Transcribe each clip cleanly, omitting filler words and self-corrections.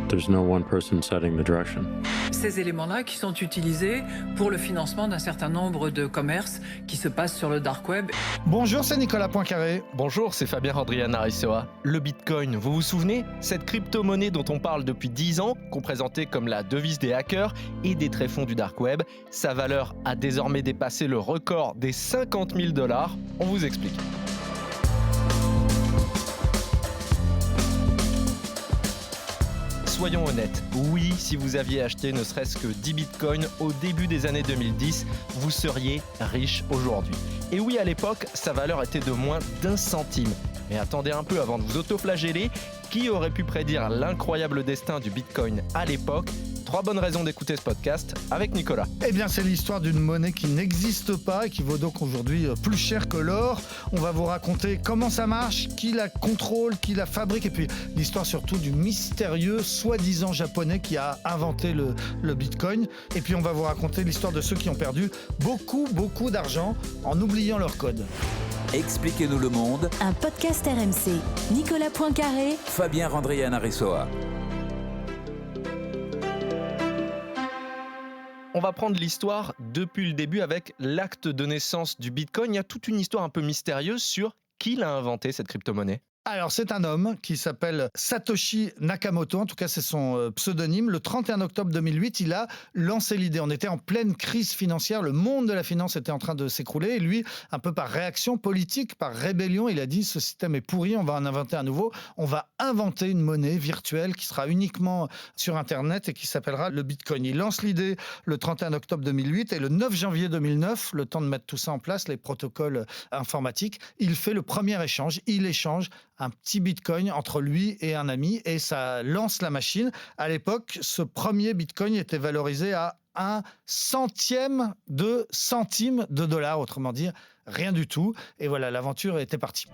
There's no one person setting the direction. Ces éléments-là qui sont utilisés pour le financement d'un certain nombre de commerces qui se passent sur le dark web. Bonjour, c'est Nicolas Poincaré. Bonjour, c'est Fabien Andriana-Risoa. Le Bitcoin, vous vous souvenez? Cette crypto-monnaie dont on parle depuis 10 ans, qu'on présentait comme la devise des hackers et des tréfonds du dark web, sa valeur a désormais dépassé le record des 50 000 $. On vous explique. Soyons honnêtes, oui, si vous aviez acheté ne serait-ce que 10 bitcoins au début des années 2010, vous seriez riche aujourd'hui. Et oui, à l'époque, sa valeur était de moins d'1 centime. Mais attendez un peu avant de vous autoflageller, qui aurait pu prédire l'incroyable destin du bitcoin à l'époque? 3 bonnes raisons d'écouter ce podcast avec Nicolas. Eh bien, c'est l'histoire d'une monnaie qui n'existe pas et qui vaut donc aujourd'hui plus cher que l'or. On va vous raconter comment ça marche, qui la contrôle, qui la fabrique, et puis l'histoire surtout du mystérieux soi-disant japonais qui a inventé le bitcoin. Et puis on va vous raconter l'histoire de ceux qui ont perdu beaucoup d'argent en oubliant leur code. Expliquez-nous le monde. Un podcast RMC. Nicolas Poincaré. Fabien Andriana-Risoa. On va prendre l'histoire depuis le début avec l'acte de naissance du Bitcoin. Il y a toute une histoire un peu mystérieuse sur qui l'a inventé, cette crypto-monnaie. Alors, c'est un homme qui s'appelle Satoshi Nakamoto, en tout cas c'est son pseudonyme. Le 31 octobre 2008, il a lancé l'idée. On était en pleine crise financière, le monde de la finance était en train de s'écrouler. Et lui, un peu par réaction politique, par rébellion, il a dit « ce système est pourri, on va en inventer un nouveau. On va inventer une monnaie virtuelle qui sera uniquement sur Internet et qui s'appellera le Bitcoin ». Il lance l'idée le 31 octobre 2008 et le 9 janvier 2009, le temps de mettre tout ça en place, les protocoles informatiques, il fait le premier échange. Il échange un petit bitcoin entre lui et un ami et ça lance la machine. À l'époque, ce premier bitcoin était valorisé à 1/100 de centime de dollar, autrement dit, rien du tout. Et voilà, l'aventure était partie.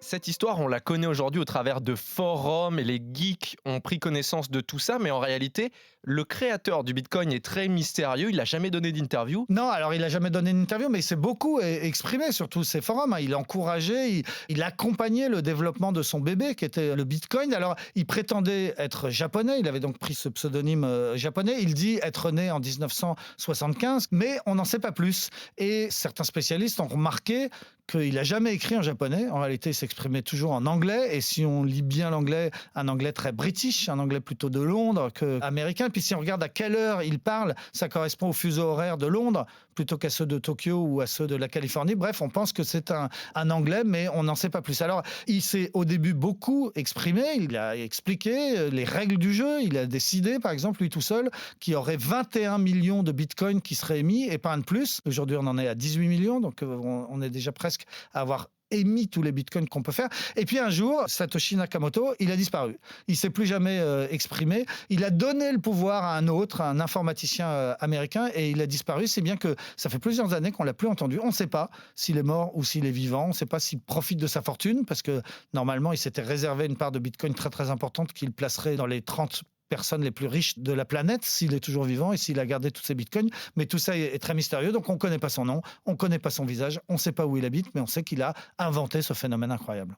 Cette histoire, on la connaît aujourd'hui au travers de forums et les geeks ont pris connaissance de tout ça, mais en réalité, le créateur du Bitcoin est très mystérieux, il n'a jamais donné d'interview. Non, alors il n'a jamais donné d'interview, mais il s'est beaucoup exprimé sur tous ces forums. Il encourageait, il accompagnait le développement de son bébé qui était le Bitcoin. Alors, il prétendait être japonais, il avait donc pris ce pseudonyme japonais. Il dit être né en 1975, mais on n'en sait pas plus. Et certains spécialistes ont remarqué qu'il n'a jamais écrit en japonais. En réalité, il s'exprimait toujours en anglais. Et si on lit bien l'anglais, un anglais très british, un anglais plutôt de Londres qu'américain. Puis si on regarde à quelle heure il parle, ça correspond au fuseau horaire de Londres plutôt qu'à ceux de Tokyo ou à ceux de la Californie. Bref, on pense que c'est un anglais, mais on n'en sait pas plus. Alors, il s'est au début beaucoup exprimé. Il a expliqué les règles du jeu. Il a décidé, par exemple, lui tout seul, qu'il y aurait 21 millions de bitcoins qui seraient émis et pas un de plus. Aujourd'hui, on en est à 18 millions, donc on est déjà presque à avoir émis tous les bitcoins qu'on peut faire. Et puis un jour, Satoshi Nakamoto, il a disparu. Il s'est plus jamais exprimé. Il a donné le pouvoir à un autre, un informaticien américain, et il a disparu. C'est bien que ça fait plusieurs années qu'on l'a plus entendu. On ne sait pas s'il est mort ou s'il est vivant. On ne sait pas s'il profite de sa fortune, parce que normalement, il s'était réservé une part de bitcoin très très importante qu'il placerait dans les 30 personnes les plus riches de la planète, s'il est toujours vivant et s'il a gardé tous ses bitcoins. Mais tout ça est très mystérieux, donc on ne connaît pas son nom, on ne connaît pas son visage, on ne sait pas où il habite, mais on sait qu'il a inventé ce phénomène incroyable.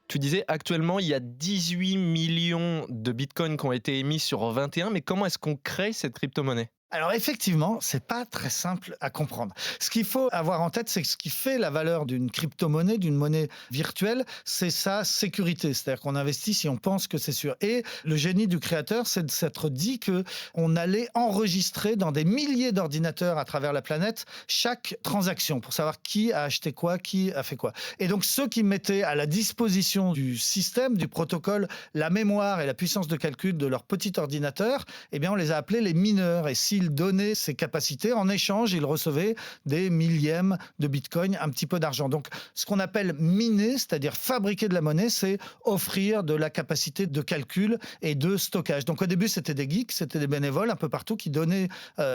Tu disais, actuellement, il y a 18 millions de bitcoins qui ont été émis sur 21, mais comment est-ce qu'on crée cette crypto-monnaie ? Alors effectivement, c'est pas très simple à comprendre. Ce qu'il faut avoir en tête, c'est que ce qui fait la valeur d'une crypto-monnaie, d'une monnaie virtuelle, c'est sa sécurité. C'est-à-dire qu'on investit si on pense que c'est sûr. Et le génie du créateur, c'est de s'être dit que on allait enregistrer dans des milliers d'ordinateurs à travers la planète chaque transaction pour savoir qui a acheté quoi, qui a fait quoi. Et donc ceux qui mettaient à la disposition du système, du protocole, la mémoire et la puissance de calcul de leur petit ordinateur, eh bien on les a appelés les mineurs. Et s'ils donnaient ces capacités, en échange, ils recevaient des millièmes de bitcoin, un petit peu d'argent. Donc, ce qu'on appelle miner, c'est-à-dire fabriquer de la monnaie, c'est offrir de la capacité de calcul et de stockage. Donc, au début, c'était des geeks, c'était des bénévoles un peu partout qui donnaient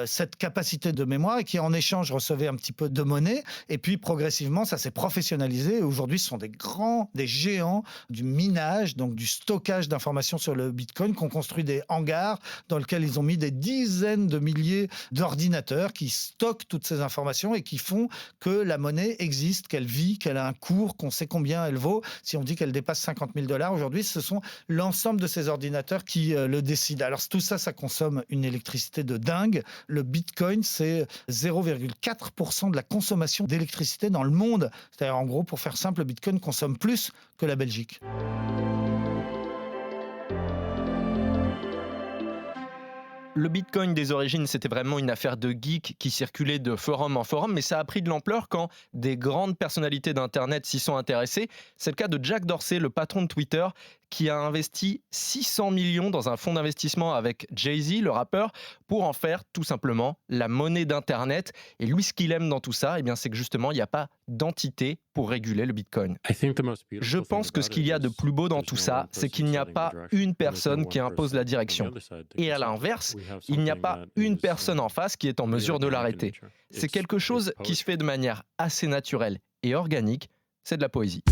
cette capacité de mémoire et qui, en échange, recevaient un petit peu de monnaie. Et puis, progressivement, ça s'est professionnalisé. Et aujourd'hui, ce sont des géants du minage, donc du stockage d'informations sur le bitcoin, qui ont construit des hangars dans lesquels ils ont mis des dizaines de milliers milliers d'ordinateurs qui stockent toutes ces informations et qui font que la monnaie existe, qu'elle vit, qu'elle a un cours, qu'on sait combien elle vaut. Si on dit qu'elle dépasse 50 000 $ aujourd'hui, ce sont l'ensemble de ces ordinateurs qui le décident. Alors tout ça, ça consomme une électricité de dingue. Le Bitcoin, c'est 0,4% de la consommation d'électricité dans le monde. C'est-à-dire, en gros, pour faire simple, le Bitcoin consomme plus que la Belgique. Le Bitcoin des origines, c'était vraiment une affaire de geeks qui circulait de forum en forum, mais ça a pris de l'ampleur quand des grandes personnalités d'Internet s'y sont intéressées. C'est le cas de Jack Dorsey, le patron de Twitter, qui a investi 600 millions dans un fonds d'investissement avec Jay-Z, le rappeur, pour en faire tout simplement la monnaie d'Internet. Et lui, ce qu'il aime dans tout ça, c'est que justement, il n'y a pas d'entité pour réguler le Bitcoin. Je pense que ce qu'il y a de plus beau dans tout ça, c'est qu'il n'y a pas une personne qui impose la direction. Et à l'inverse, il n'y a pas une personne en face qui est en mesure de l'arrêter. C'est quelque chose qui se fait de manière assez naturelle et organique, c'est de la poésie.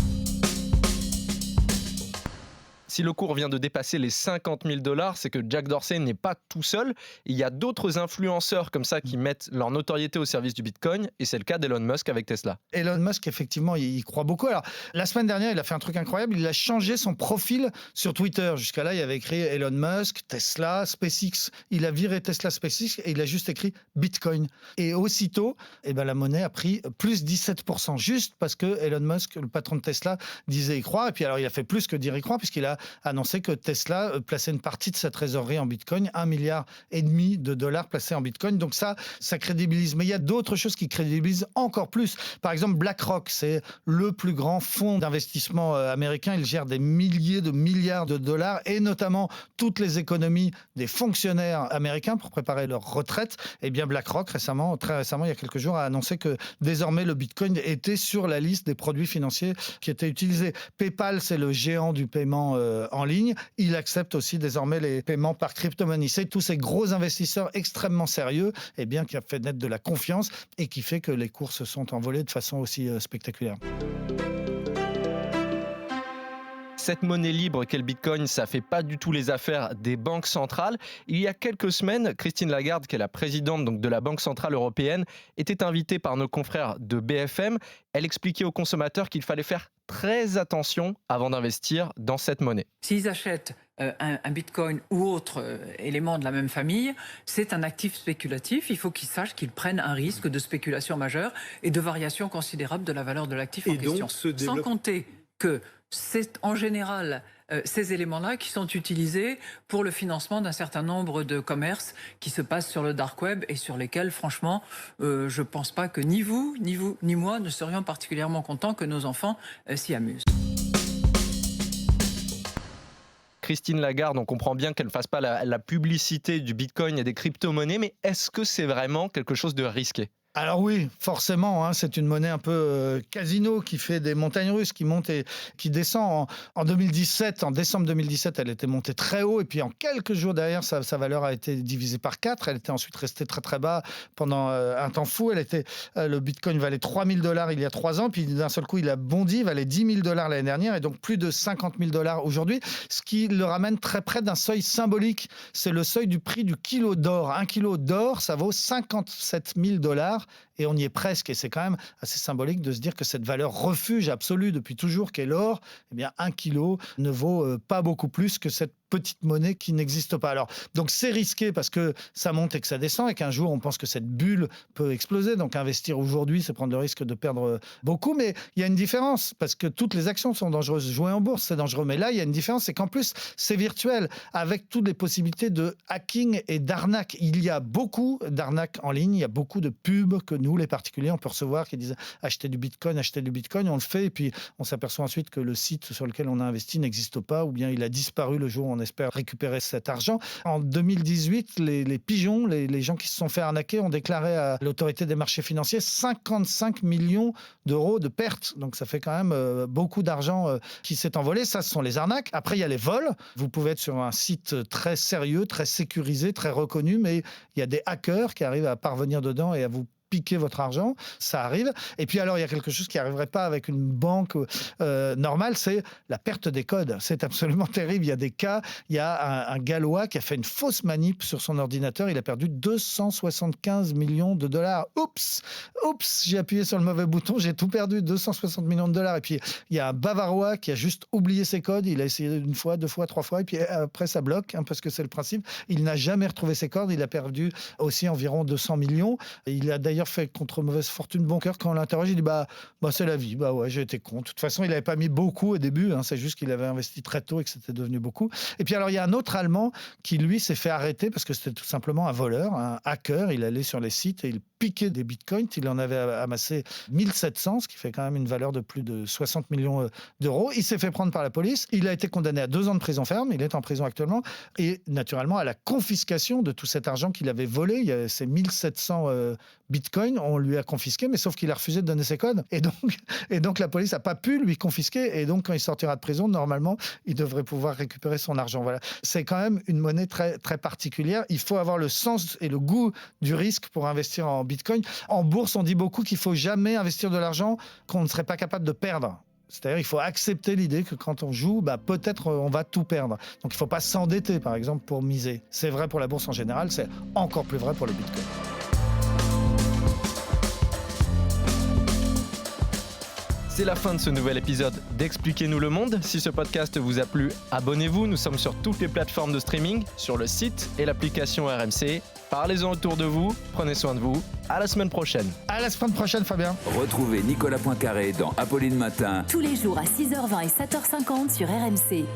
Si le cours vient de dépasser les 50 000 $, c'est que Jack Dorsey n'est pas tout seul. Il y a d'autres influenceurs comme ça qui mettent leur notoriété au service du Bitcoin, et c'est le cas d'Elon Musk avec Tesla. Elon Musk, effectivement, il y croit beaucoup. Alors, la semaine dernière, il a fait un truc incroyable. Il a changé son profil sur Twitter. Jusqu'à là, il avait écrit Elon Musk, Tesla, SpaceX. Il a viré Tesla, SpaceX et il a juste écrit Bitcoin. Et aussitôt, la monnaie a pris plus 17%, juste parce que Elon Musk, le patron de Tesla, disait y croire. Et puis alors, il a fait plus que dire y croire, puisqu'il a annoncé que Tesla plaçait une partie de sa trésorerie en Bitcoin, 1,5 milliard de dollars placés en Bitcoin. Donc ça crédibilise. Mais il y a d'autres choses qui crédibilisent encore plus. Par exemple, BlackRock, c'est le plus grand fonds d'investissement américain. Il gère des milliers de milliards de dollars et notamment toutes les économies des fonctionnaires américains pour préparer leur retraite. Eh bien, BlackRock, très récemment, il y a quelques jours, a annoncé que désormais le Bitcoin était sur la liste des produits financiers qui étaient utilisés. PayPal, c'est le géant du paiement en ligne. Il accepte aussi désormais les paiements par crypto-monnaie. C'est tous ces gros investisseurs extrêmement sérieux qui a fait naître de la confiance et qui fait que les cours se sont envolés de façon aussi spectaculaire. Cette monnaie libre qu'est le Bitcoin, ça ne fait pas du tout les affaires des banques centrales. Il y a quelques semaines, Christine Lagarde, qui est la présidente de la Banque centrale européenne, était invitée par nos confrères de BFM. Elle expliquait aux consommateurs qu'il fallait faire très attention avant d'investir dans cette monnaie. S'ils achètent un bitcoin ou autre élément de la même famille, c'est un actif spéculatif. Il faut qu'ils sachent qu'ils prennent un risque de spéculation majeure et de variation considérable de la valeur de l'actif en question. Sans compter que c'est en général ces éléments-là qui sont utilisés pour le financement d'un certain nombre de commerces qui se passent sur le dark web et sur lesquels, franchement, je ne pense pas que ni vous, ni moi ne serions particulièrement contents que nos enfants s'y amusent. Christine Lagarde, on comprend bien qu'elle ne fasse pas la publicité du Bitcoin et des crypto-monnaies, mais est-ce que c'est vraiment quelque chose de risqué ? Alors oui, forcément, c'est une monnaie un peu casino qui fait des montagnes russes, qui monte et qui descend. En 2017, en décembre 2017, elle était montée très haut et puis en quelques jours derrière, sa valeur a été divisée par 4. Elle était ensuite restée très très bas pendant un temps fou. Le Bitcoin valait 3 000 $ il y a 3 ans, puis d'un seul coup, il a bondi, il valait 10 000 $ l'année dernière et donc plus de 50 000 $ aujourd'hui, ce qui le ramène très près d'un seuil symbolique. C'est le seuil du prix du kilo d'or. Un kilo d'or, ça vaut 57 000 $. Et on y est presque, et c'est quand même assez symbolique de se dire que cette valeur refuge absolue depuis toujours qu'est l'or, 1 kilo ne vaut pas beaucoup plus que cette petite monnaie qui n'existe pas. Alors, donc c'est risqué parce que ça monte et que ça descend et qu'un jour on pense que cette bulle peut exploser. Donc investir aujourd'hui, c'est prendre le risque de perdre beaucoup. Mais il y a une différence parce que toutes les actions sont dangereuses. Jouer en bourse, c'est dangereux. Mais là, il y a une différence, c'est qu'en plus, c'est virtuel avec toutes les possibilités de hacking et d'arnaque. Il y a beaucoup d'arnaques en ligne. Il y a beaucoup de pubs que nous, les particuliers, on peut recevoir qui disent acheter du Bitcoin. On le fait et puis on s'aperçoit ensuite que le site sur lequel on a investi n'existe pas ou bien il a disparu le jour où on espère récupérer cet argent. En 2018, les pigeons, les gens qui se sont fait arnaquer ont déclaré à l'autorité des marchés financiers 55 millions d'euros de pertes. Donc ça fait quand même beaucoup d'argent qui s'est envolé. Ça, ce sont les arnaques. Après, il y a les vols. Vous pouvez être sur un site très sérieux, très sécurisé, très reconnu, mais il y a des hackers qui arrivent à parvenir dedans et à vous piquer votre argent, ça arrive. Et puis alors, il y a quelque chose qui n'arriverait pas avec une banque normale, c'est la perte des codes. C'est absolument terrible. Il y a des cas, il y a un Gallois qui a fait une fausse manip sur son ordinateur, il a perdu 275 millions de dollars. Oups, j'ai appuyé sur le mauvais bouton, j'ai tout perdu, 260 millions de dollars. Et puis, il y a un Bavarois qui a juste oublié ses codes, il a essayé une fois, 2 fois, 3 fois, et puis après, ça bloque, parce que c'est le principe. Il n'a jamais retrouvé ses codes, il a perdu aussi environ 200 millions. Et il a d'ailleurs fait contre mauvaise fortune bon cœur quand on l'interroge, il dit c'est la vie, ouais, j'ai été con. De toute façon, il n'avait pas mis beaucoup au début, c'est juste qu'il avait investi très tôt et que c'était devenu beaucoup. Et puis alors, il y a un autre Allemand qui, lui, s'est fait arrêter parce que c'était tout simplement un voleur, un hacker. Il allait sur les sites et il piquait des bitcoins. Il en avait amassé 1700, ce qui fait quand même une valeur de plus de 60 millions d'euros. Il s'est fait prendre par la police. Il a été condamné à 2 ans de prison ferme. Il est en prison actuellement. Et naturellement, à la confiscation de tout cet argent qu'il avait volé, il y a ces 1700 bitcoins, on lui a confisqué, mais sauf qu'il a refusé de donner ses codes. Et donc la police n'a pas pu lui confisquer. Et donc, quand il sortira de prison, normalement, il devrait pouvoir récupérer son argent. Voilà. C'est quand même une monnaie très, très particulière. Il faut avoir le sens et le goût du risque pour investir en bitcoin. En bourse, on dit beaucoup qu'il ne faut jamais investir de l'argent qu'on ne serait pas capable de perdre. C'est-à-dire qu'il faut accepter l'idée que quand on joue, peut-être on va tout perdre. Donc il ne faut pas s'endetter, par exemple, pour miser. C'est vrai pour la bourse en général, c'est encore plus vrai pour le bitcoin. C'est la fin de ce nouvel épisode d'Expliquez-nous le monde. Si ce podcast vous a plu, abonnez-vous. Nous sommes sur toutes les plateformes de streaming, sur le site et l'application RMC. Parlez-en autour de vous, prenez soin de vous. À la semaine prochaine. À la semaine prochaine, Fabien. Retrouvez Nicolas Poincaré dans Apolline Matin. Tous les jours à 6h20 et 7h50 sur RMC.